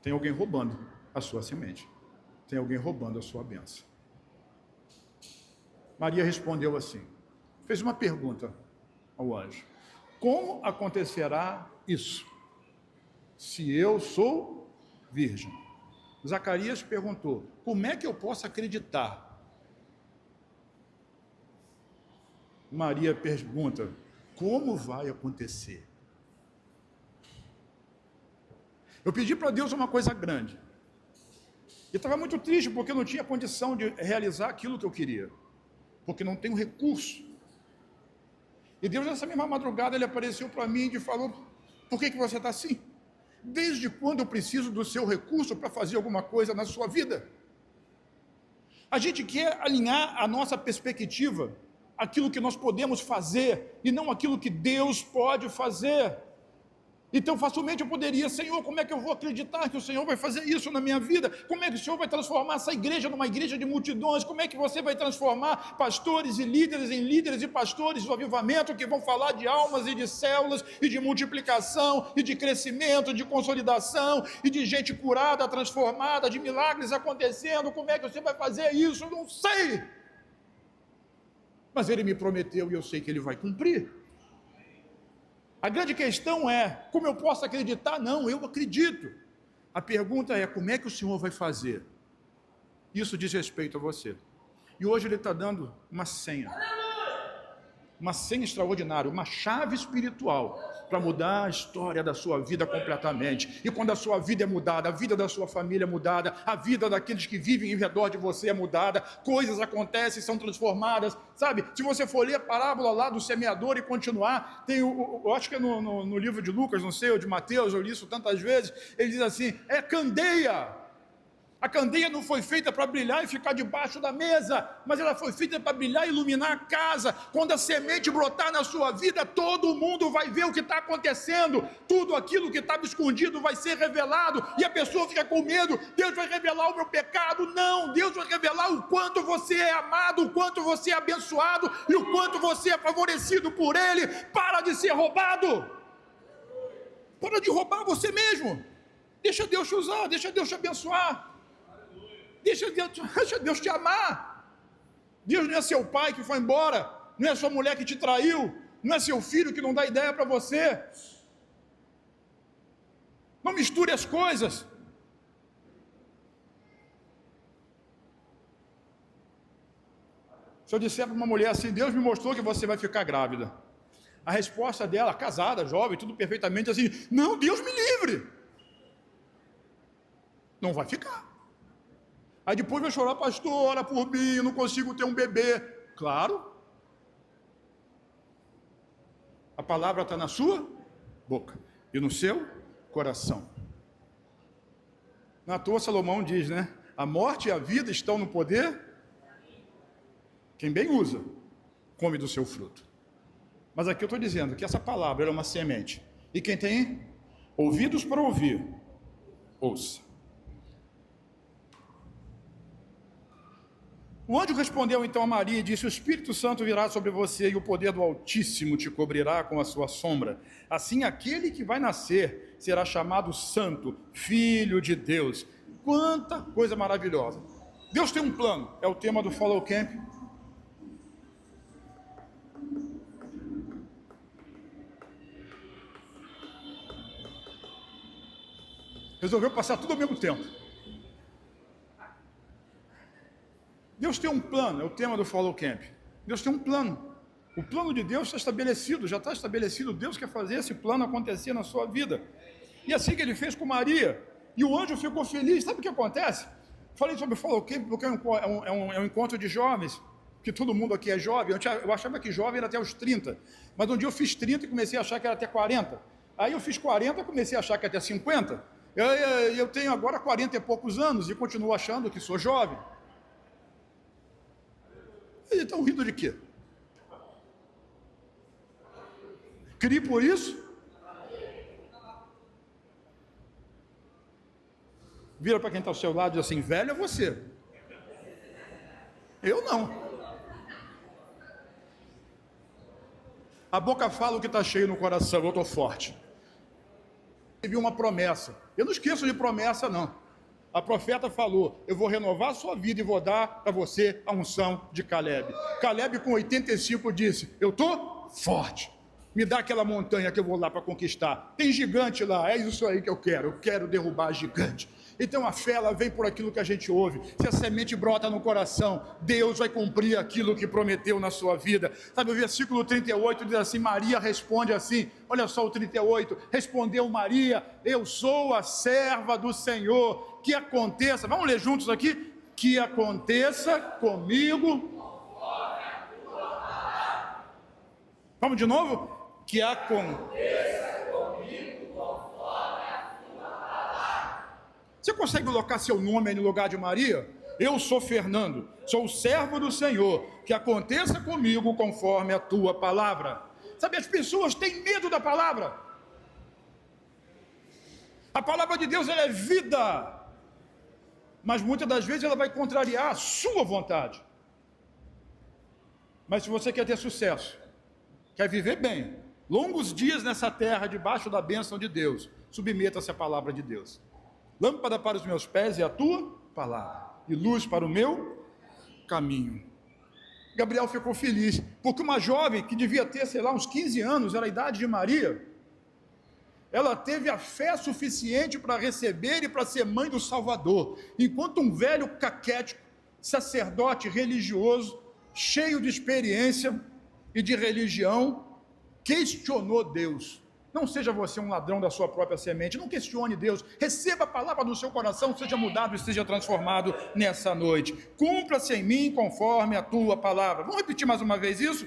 Tem alguém roubando a sua semente. Tem alguém roubando a sua bênção. Maria respondeu assim, fez uma pergunta ao anjo: como acontecerá isso, se eu sou virgem? Zacarias perguntou: como é que eu posso acreditar? Maria pergunta: como vai acontecer? Eu pedi para Deus uma coisa grande. E estava muito triste porque eu não tinha condição de realizar aquilo que eu queria. Porque não tenho recurso. E Deus, nessa mesma madrugada, Ele apareceu para mim e falou: por que você está assim? Desde quando eu preciso do seu recurso para fazer alguma coisa na sua vida? A gente quer alinhar a nossa perspectiva, aquilo que nós podemos fazer, e não aquilo que Deus pode fazer. Então facilmente eu poderia: Senhor, como é que eu vou acreditar que o Senhor vai fazer isso na minha vida? Como é que o Senhor vai transformar essa igreja numa igreja de multidões? Como é que você vai transformar pastores e líderes em líderes e pastores do avivamento que vão falar de almas e de células e de multiplicação e de crescimento, de consolidação e de gente curada, transformada, de milagres acontecendo? Como é que você vai fazer isso? Eu não sei. Mas Ele me prometeu e eu sei que Ele vai cumprir. A grande questão é: como eu posso acreditar? Não, eu acredito. A pergunta é: como é que o Senhor vai fazer? Isso diz respeito a você. E hoje Ele está dando uma senha extraordinária, uma chave espiritual para mudar a história da sua vida completamente. E quando a sua vida é mudada, a vida da sua família é mudada, a vida daqueles que vivem em redor de você é mudada, coisas acontecem, são transformadas, sabe? Se você for ler a parábola lá do semeador e continuar, tem eu acho que é no livro de Lucas, não sei, ou de Mateus, eu li isso tantas vezes, ele diz assim: é candeia. A candeia não foi feita para brilhar e ficar debaixo da mesa, mas ela foi feita para brilhar e iluminar a casa. Quando a semente brotar na sua vida, todo mundo vai ver o que está acontecendo. Tudo aquilo que estava escondido vai ser revelado. E a pessoa fica com medo: Deus vai revelar o meu pecado. Não, Deus vai revelar o quanto você é amado, o quanto você é abençoado e o quanto você é favorecido por Ele. Para de ser roubado. Para de roubar você mesmo. Deixa Deus te usar, deixa Deus te abençoar. Deixa Deus te amar. Deus não é seu pai que foi embora, não é sua mulher que te traiu, não é seu filho que não dá ideia para você. Não misture as coisas. Se eu disser para uma mulher assim: Deus me mostrou que você vai ficar grávida, a resposta dela, casada, jovem, tudo perfeitamente assim: não, Deus me livre. Não vai ficar. Aí depois vai chorar: pastor, ora por mim, eu não consigo ter um bebê. Claro. A palavra está na sua boca e no seu coração. Na toa Salomão diz, né? A morte e a vida estão no poder. Quem bem usa, come do seu fruto. Mas aqui eu estou dizendo que essa palavra é uma semente. E quem tem ouvidos para ouvir, ouça. O anjo respondeu então a Maria e disse: o Espírito Santo virá sobre você e o poder do Altíssimo te cobrirá com a sua sombra. Assim aquele que vai nascer será chamado Santo, Filho de Deus. Quanta coisa maravilhosa. Deus tem um plano, é o tema do Follow Camp. Resolveu passar tudo ao mesmo tempo. Deus tem um plano, é o tema do Follow Camp. Deus tem um plano. O plano de Deus está estabelecido, já está estabelecido. Deus quer fazer esse plano acontecer na sua vida. E assim que Ele fez com Maria. E o anjo ficou feliz. Sabe o que acontece? Falei sobre o Follow Camp porque é um encontro de jovens, que todo mundo aqui é jovem. Eu achava que jovem era até os 30. Mas um dia eu fiz 30 e comecei a achar que era até 40. Aí eu fiz 40 e comecei a achar que era até 50. Eu tenho agora 40 e poucos anos e continuo achando que sou jovem. Eles estão rindo de quê? Crie por isso? Vira para quem está ao seu lado e diz assim: velho é você. Eu não. A boca fala o que está cheio no coração, eu estou forte. Teve uma promessa. Eu não esqueço de promessa, não. A profeta falou: eu vou renovar a sua vida e vou dar para você a unção de Caleb. Caleb com 85 disse: eu estou forte. Me dá aquela montanha que eu vou lá para conquistar. Tem gigante lá, é isso aí que eu quero derrubar gigante. Então a fé, ela vem por aquilo que a gente ouve. Se a semente brota no coração, Deus vai cumprir aquilo que prometeu na sua vida. Sabe, o versículo 38 diz assim, Maria responde assim, olha só o 38, respondeu Maria, eu sou a serva do Senhor, que aconteça, vamos ler juntos aqui, que aconteça comigo. Vamos de novo? Que aconteça comigo conforme a tua palavra. Você consegue colocar seu nome aí no lugar de Maria? Eu sou Fernando, sou o servo do Senhor, que aconteça comigo conforme a tua palavra. Sabe, as pessoas têm medo da palavra. A palavra de Deus, ela é vida, mas muitas das vezes ela vai contrariar a sua vontade. Mas se você quer ter sucesso, quer viver bem, longos dias nessa terra, debaixo da bênção de Deus, submeta-se à palavra de Deus. Lâmpada para os meus pés é a tua palavra, e luz para o meu caminho. Gabriel ficou feliz, porque uma jovem que devia ter, sei lá, uns 15 anos, era a idade de Maria, ela teve a fé suficiente para receber e para ser mãe do Salvador, enquanto um velho caquético, sacerdote religioso, cheio de experiência e de religião, questionou Deus. Não seja você um ladrão da sua própria semente, não questione Deus, receba a palavra no seu coração, seja mudado e seja transformado nessa noite. Cumpra-se em mim conforme a tua palavra. Vamos repetir mais uma vez isso?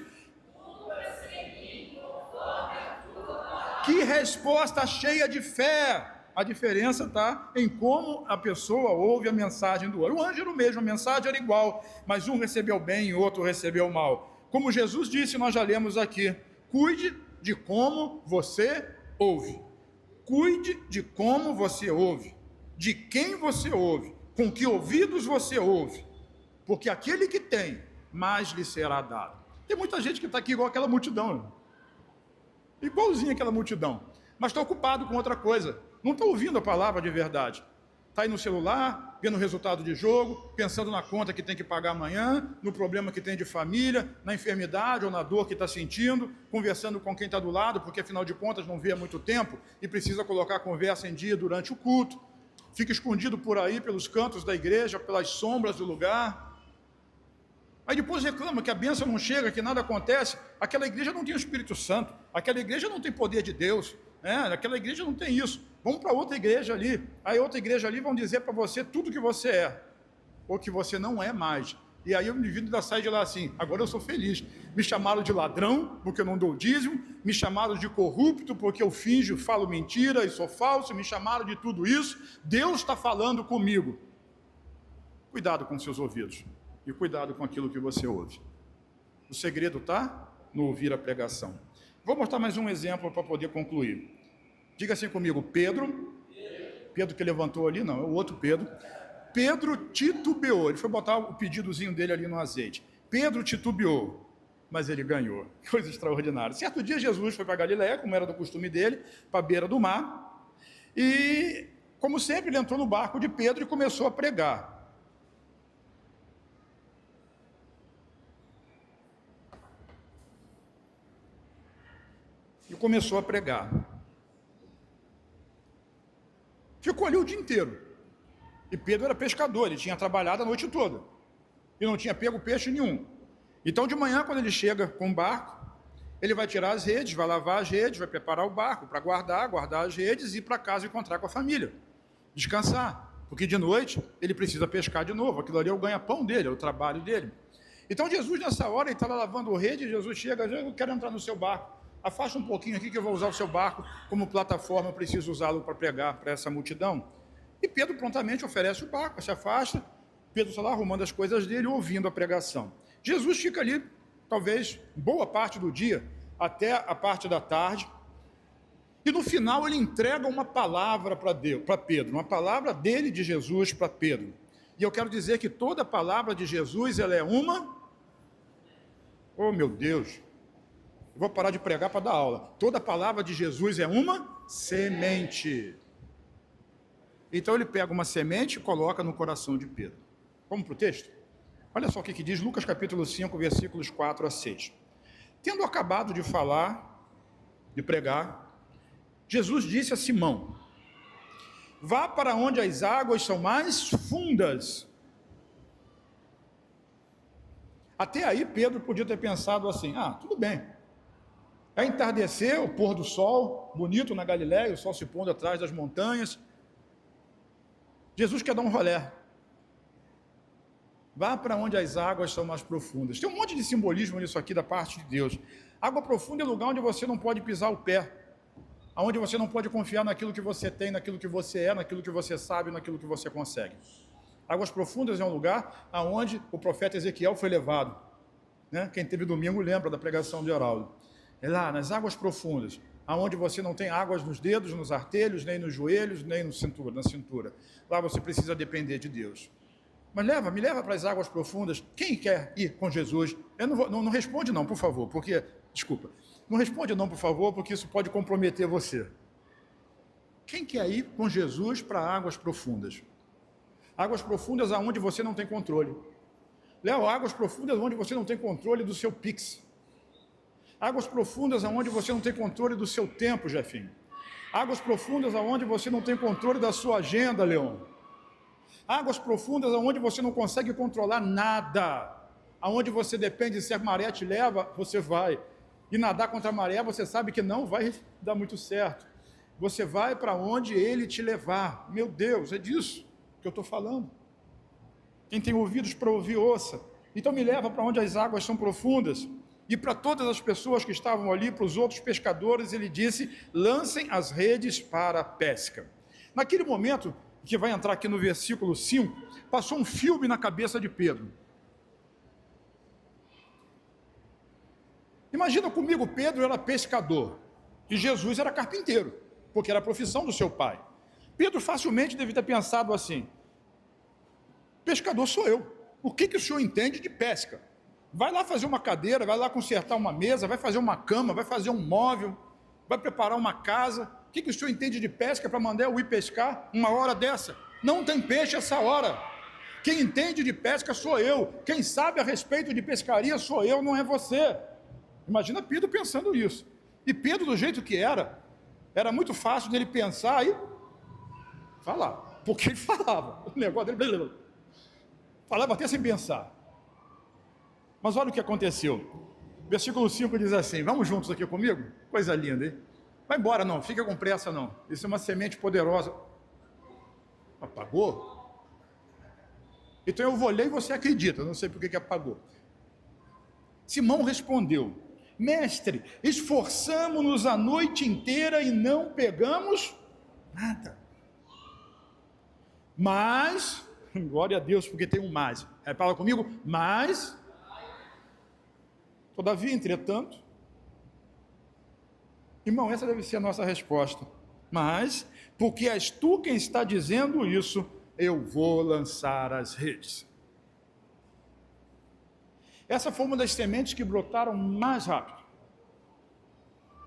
Cumpra-se em mim conforme a tua palavra. Que resposta cheia de fé! A diferença está em como a pessoa ouve a mensagem do outro. O anjo era o mesmo, a mensagem era igual, mas um recebeu bem e o outro recebeu mal. Como Jesus disse, nós já lemos aqui, cuide de como você ouve. Cuide de como você ouve, de quem você ouve, com que ouvidos você ouve, porque aquele que tem, mais lhe será dado. Tem muita gente que está aqui igual aquela multidão, igualzinho aquela multidão, mas está ocupado com outra coisa, não está ouvindo a palavra de verdade. Está aí no celular, vendo o resultado de jogo, pensando na conta que tem que pagar amanhã, no problema que tem de família, na enfermidade ou na dor que está sentindo, conversando com quem está do lado, porque afinal de contas não vê há muito tempo e precisa colocar a conversa em dia durante o culto. Fica escondido por aí pelos cantos da igreja, pelas sombras do lugar. Aí depois reclama que a bênção não chega, que nada acontece. Aquela igreja não tem o Espírito Santo, aquela igreja não tem poder de Deus, aquela igreja não tem isso. Vamos para outra igreja ali, aí outra igreja ali vão dizer para você tudo que você é, ou que você não é mais. E aí o indivíduo ainda sai de lá assim, agora eu sou feliz. Me chamaram de ladrão, porque eu não dou dízimo, me chamaram de corrupto, porque eu finjo, falo mentira e sou falso, me chamaram de tudo isso. Deus está falando comigo. Cuidado com seus ouvidos, e cuidado com aquilo que você ouve. O segredo está no ouvir a pregação. Vou mostrar mais um exemplo para poder concluir. Diga assim comigo, Pedro que levantou ali, não, é o outro Pedro. Pedro titubeou, ele foi botar o pedidozinho dele ali no azeite. Pedro titubeou, mas ele ganhou. Coisa extraordinária. Certo dia Jesus foi para Galiléia, como era do costume dele, para a beira do mar. E, como sempre, ele entrou no barco de Pedro e começou a pregar. Ficou ali o dia inteiro. E Pedro era pescador, ele tinha trabalhado a noite toda. E não tinha pego peixe nenhum. Então, de manhã, quando ele chega com o barco, ele vai tirar as redes, vai lavar as redes, vai preparar o barco para guardar as redes e ir para casa encontrar com a família. Descansar. Porque de noite, ele precisa pescar de novo. Aquilo ali é o ganha-pão dele, é o trabalho dele. Então, Jesus, nessa hora, ele está lá lavando rede, Jesus chega, eu quero entrar no seu barco. Afasta um pouquinho aqui que eu vou usar o seu barco como plataforma, eu preciso usá-lo para pregar para essa multidão. E Pedro prontamente oferece o barco, se afasta, Pedro está lá arrumando as coisas dele, ouvindo a pregação. Jesus fica ali, talvez, boa parte do dia, até a parte da tarde, e no final ele entrega uma palavra para Pedro, uma palavra dele, de Jesus, para Pedro. E eu quero dizer que toda palavra de Jesus, ela é uma... Oh, meu Deus! Eu vou parar de pregar para dar aula. Toda palavra de Jesus é uma semente. Então ele pega uma semente e coloca no coração de Pedro. Vamos para o texto? Olha só o que diz Lucas capítulo 5, versículos 4 a 6. Tendo acabado de falar, de pregar, Jesus disse a Simão: vá para onde as águas são mais fundas. Até aí Pedro podia ter pensado assim, tudo bem, é entardecer, o pôr do sol, bonito na Galileia, o sol se pondo atrás das montanhas, Jesus quer dar um rolé, vá para onde as águas são mais profundas. Tem um monte de simbolismo nisso aqui da parte de Deus. Água profunda é lugar onde você não pode pisar o pé, onde você não pode confiar naquilo que você tem, naquilo que você é, naquilo que você sabe, naquilo que você consegue. Águas profundas é um lugar aonde o profeta Ezequiel foi levado, né? Quem teve domingo lembra da pregação de Heraldo. É lá nas águas profundas, aonde você não tem águas nos dedos, nos artelhos, nem nos joelhos, nem na cintura. Lá você precisa depender de Deus. Mas me leva para as águas profundas. Quem quer ir com Jesus? Eu não responde não, por favor, não responde não, por favor, porque isso pode comprometer você. Quem quer ir com Jesus para águas profundas? Águas profundas aonde você não tem controle. Léo, águas profundas onde você não tem controle do seu Pix. Águas profundas aonde você não tem controle do seu tempo, Jefinho. Águas profundas aonde você não tem controle da sua agenda, Leon. Águas profundas aonde você não consegue controlar nada. Aonde você depende, se a maré te leva, você vai. E nadar contra a maré, você sabe que não vai dar muito certo. Você vai para onde ele te levar. Meu Deus, é disso que eu estou falando. Quem tem ouvidos para ouvir, ouça. Então me leva para onde as águas são profundas. E para todas as pessoas que estavam ali, para os outros pescadores, ele disse, lancem as redes para a pesca. Naquele momento, que vai entrar aqui no versículo 5, passou um filme na cabeça de Pedro. Imagina comigo, Pedro era pescador, e Jesus era carpinteiro, porque era a profissão do seu pai. Pedro facilmente deve ter pensado assim, pescador sou eu, o que o senhor entende de pesca? Vai lá fazer uma cadeira, vai lá consertar uma mesa, vai fazer uma cama, vai fazer um móvel, vai preparar uma casa. O que o senhor entende de pesca para mandar eu ir pescar uma hora dessa? Não tem peixe essa hora. Quem entende de pesca sou eu. Quem sabe a respeito de pescaria sou eu, não é você. Imagina Pedro pensando isso. E Pedro, do jeito que era muito fácil dele pensar e falar. Porque ele falava. O negócio dele... falava até sem pensar. Mas olha o que aconteceu. Versículo 5 diz assim, vamos juntos aqui comigo? Coisa linda, hein? Vai embora não, fica com pressa não. Isso é uma semente poderosa. Apagou? Então eu vou ler e você acredita, não sei por que apagou. Simão respondeu, mestre, esforçamo-nos a noite inteira e não pegamos nada. Mas, glória a Deus, porque tem um mais. Fala comigo, mas... todavia, entretanto, irmão, essa deve ser a nossa resposta. Mas, porque és tu quem está dizendo isso, eu vou lançar as redes. Essa foi uma das sementes que brotaram mais rápido.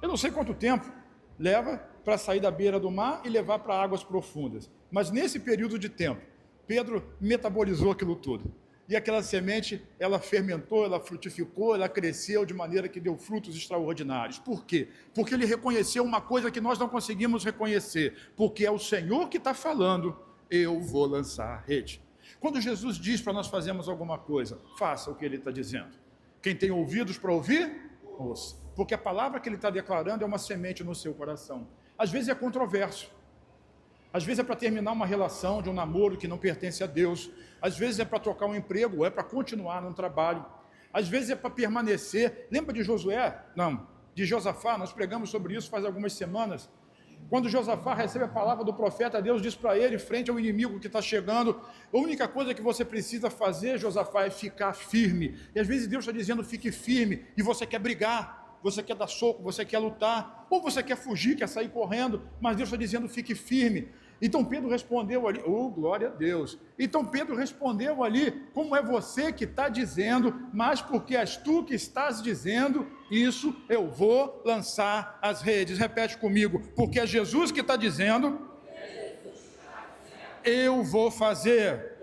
Eu não sei quanto tempo leva para sair da beira do mar e levar para águas profundas. Mas nesse período de tempo, Pedro metabolizou aquilo tudo. E aquela semente, ela fermentou, ela frutificou, ela cresceu de maneira que deu frutos extraordinários. Por quê? Porque ele reconheceu uma coisa que nós não conseguimos reconhecer. Porque é o Senhor que está falando, eu vou lançar a rede. Quando Jesus diz para nós fazermos alguma coisa, faça o que ele está dizendo. Quem tem ouvidos para ouvir, ouça. Porque a palavra que ele está declarando é uma semente no seu coração. Às vezes é controverso. Às vezes é para terminar uma relação de um namoro que não pertence a Deus. Às vezes é para trocar um emprego, ou é para continuar num trabalho. Às vezes é para permanecer. Lembra de Josué? Não, de Josafá, nós pregamos sobre isso faz algumas semanas. Quando Josafá recebe a palavra do profeta, Deus diz para ele, frente ao inimigo que está chegando, a única coisa que você precisa fazer, Josafá, é ficar firme. E às vezes Deus está dizendo, fique firme, e você quer brigar, você quer dar soco, você quer lutar, ou você quer fugir, quer sair correndo, mas Deus está dizendo, fique firme. Então Pedro respondeu ali, glória a Deus. Então Pedro respondeu ali, como é você que está dizendo, mas porque és tu que estás dizendo, isso eu vou lançar as redes. Repete comigo, porque é Jesus que está dizendo, eu vou fazer.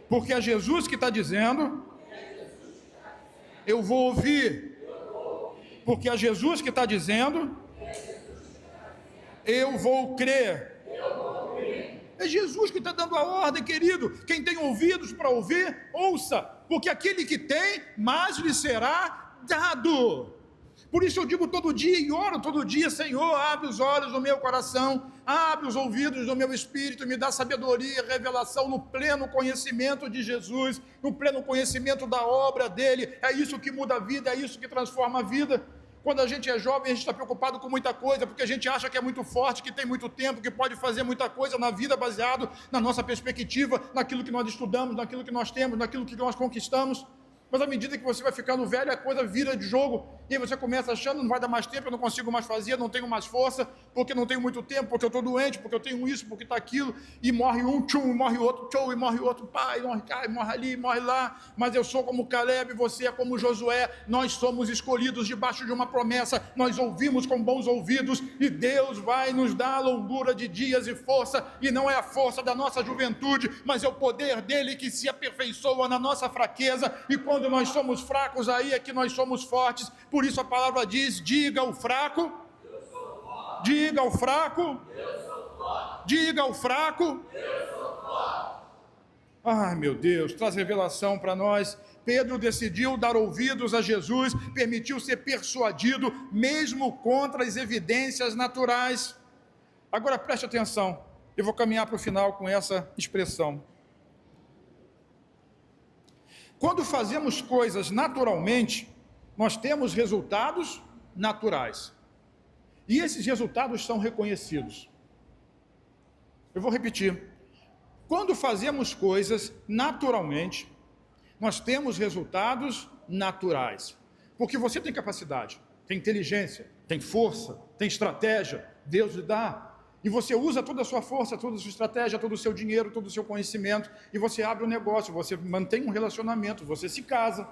Porque é Jesus que está dizendo, eu vou ouvir. Porque é Jesus que está dizendo, eu vou crer. É Jesus que está dando a ordem, querido. Quem tem ouvidos para ouvir, ouça, porque aquele que tem, mais lhe será dado. Por isso eu digo todo dia e oro todo dia: Senhor, abre os olhos do meu coração, abre os ouvidos do meu espírito, me dá sabedoria e revelação no pleno conhecimento de Jesus, no pleno conhecimento da obra dele. É isso que muda a vida, é isso que transforma a vida. Quando a gente é jovem, a gente está preocupado com muita coisa, porque a gente acha que é muito forte, que tem muito tempo, que pode fazer muita coisa na vida baseado na nossa perspectiva, naquilo que nós estudamos, naquilo que nós temos, naquilo que nós conquistamos. Mas à medida que você vai ficando velho, a coisa vira de jogo, e aí você começa achando: não vai dar mais tempo, eu não consigo mais fazer, não tenho mais força, porque não tenho muito tempo, porque eu estou doente, porque eu tenho isso, porque está aquilo, e morre um, tchum, morre outro, tchum, e morre outro, pai, morre cá, morre ali, morre lá. Mas eu sou como Caleb, você é como Josué, nós somos escolhidos debaixo de uma promessa, nós ouvimos com bons ouvidos, e Deus vai nos dar longura de dias e força, e não é a força da nossa juventude, mas é o poder dele que se aperfeiçoa na nossa fraqueza, e quando nós somos fracos, aí é que nós somos fortes. Por isso a palavra diz: diga ao fraco, diga ao fraco, diga ao fraco. Ai, meu Deus, traz revelação para nós. Pedro decidiu dar ouvidos a Jesus, permitiu ser persuadido, mesmo contra as evidências naturais. Agora preste atenção, eu vou caminhar para o final com essa expressão. Quando fazemos coisas naturalmente, nós temos resultados naturais. E esses resultados são reconhecidos. Eu vou repetir. Quando fazemos coisas naturalmente, nós temos resultados naturais. Porque você tem capacidade, tem inteligência, tem força, tem estratégia, Deus lhe dá. E você usa toda a sua força, toda a sua estratégia, todo o seu dinheiro, todo o seu conhecimento, e você abre um negócio, você mantém um relacionamento, você se casa,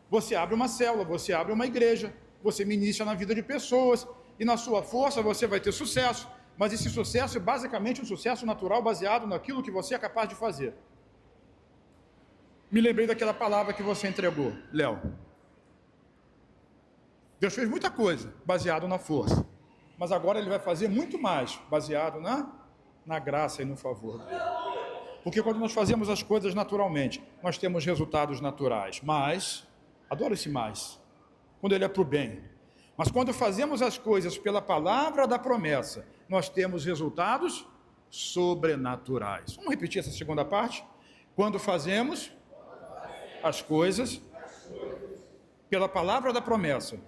você abre uma célula, você abre uma igreja, você ministra na vida de pessoas, e na sua força você vai ter sucesso, mas esse sucesso é basicamente um sucesso natural baseado naquilo que você é capaz de fazer. Me lembrei daquela palavra que você entregou, Léo. Deus fez muita coisa baseado na força, mas agora Ele vai fazer muito mais baseado na graça e no favor dele. Porque quando nós fazemos as coisas naturalmente, nós temos resultados naturais, mas, adoro esse mais, quando ele é para o bem. Mas quando fazemos as coisas pela palavra da promessa, nós temos resultados sobrenaturais. Vamos repetir essa segunda parte? Quando fazemos as coisas pela palavra da promessa,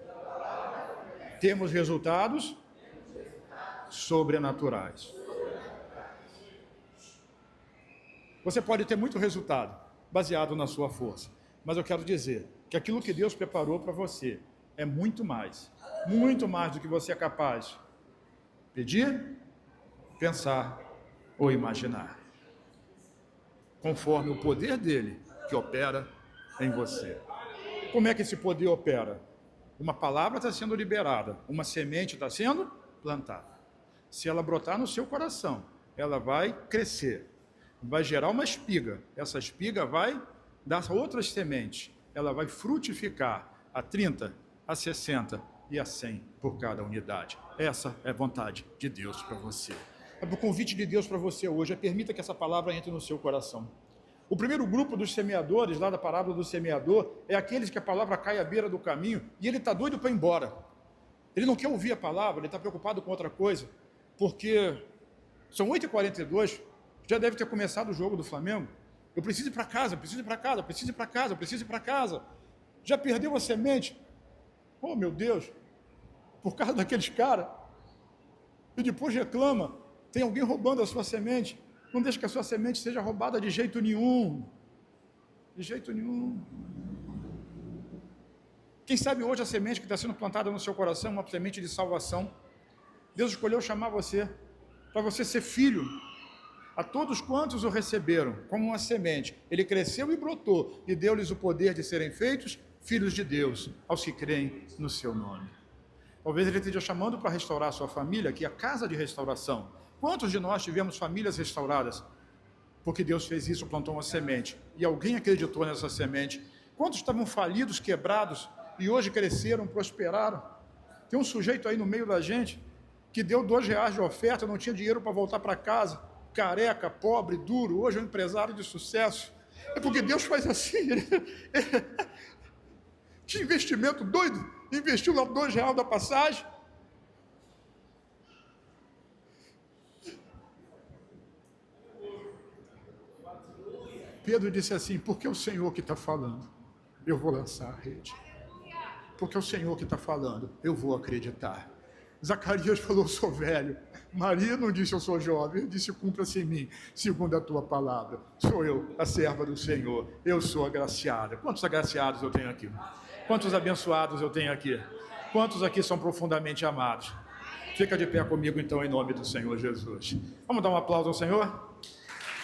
temos resultados sobrenaturais. Você pode ter muito resultado baseado na sua força, mas eu quero dizer que aquilo que Deus preparou para você é muito mais do que você é capaz de pedir, pensar ou imaginar, conforme o poder dele que opera em você. Como é que esse poder opera? Uma palavra está sendo liberada, uma semente está sendo plantada. Se ela brotar no seu coração, ela vai crescer, vai gerar uma espiga. Essa espiga vai dar outras sementes. Ela vai frutificar a 30, a 60 e a 100 por cada unidade. Essa é a vontade de Deus para você. O convite de Deus para você hoje é: permita que essa palavra entre no seu coração. O primeiro grupo dos semeadores, lá da parábola do semeador, é aqueles que a palavra cai à beira do caminho e ele está doido para ir embora. Ele não quer ouvir a palavra, ele está preocupado com outra coisa, porque são 8h42, já deve ter começado o jogo do Flamengo. Eu preciso ir para casa, preciso ir para casa, preciso ir para casa, preciso ir para casa. Já perdeu a semente? Oh, meu Deus, por causa daqueles caras. E depois reclama, tem alguém roubando a sua semente. Não deixe que a sua semente seja roubada de jeito nenhum. De jeito nenhum. Quem sabe hoje a semente que está sendo plantada no seu coração é uma semente de salvação. Deus escolheu chamar você, para você ser filho. A todos quantos o receberam como uma semente, ele cresceu e brotou, e deu-lhes o poder de serem feitos filhos de Deus, aos que creem no seu nome. Talvez ele esteja chamando para restaurar a sua família, que é a casa de restauração. Quantos de nós tivemos famílias restauradas? Porque Deus fez isso, plantou uma semente, e alguém acreditou nessa semente. Quantos estavam falidos, quebrados, e hoje cresceram, prosperaram? Tem um sujeito aí no meio da gente, que deu R$ 2 de oferta, não tinha dinheiro para voltar para casa, careca, pobre, duro, hoje é um empresário de sucesso. É porque Deus faz assim. Que investimento doido, investiu lá R$ 2 da passagem. Pedro disse assim: porque é o Senhor que está falando, eu vou lançar a rede. Porque é o Senhor que está falando, eu vou acreditar. Zacarias falou: sou velho. Maria não disse: eu sou jovem. Ele disse: cumpra-se em mim, segundo a tua palavra. Sou eu, a serva do Senhor. Eu sou agraciada. Quantos agraciados eu tenho aqui? Quantos abençoados eu tenho aqui? Quantos aqui são profundamente amados? Fica de pé comigo então, em nome do Senhor Jesus. Vamos dar um aplauso ao Senhor?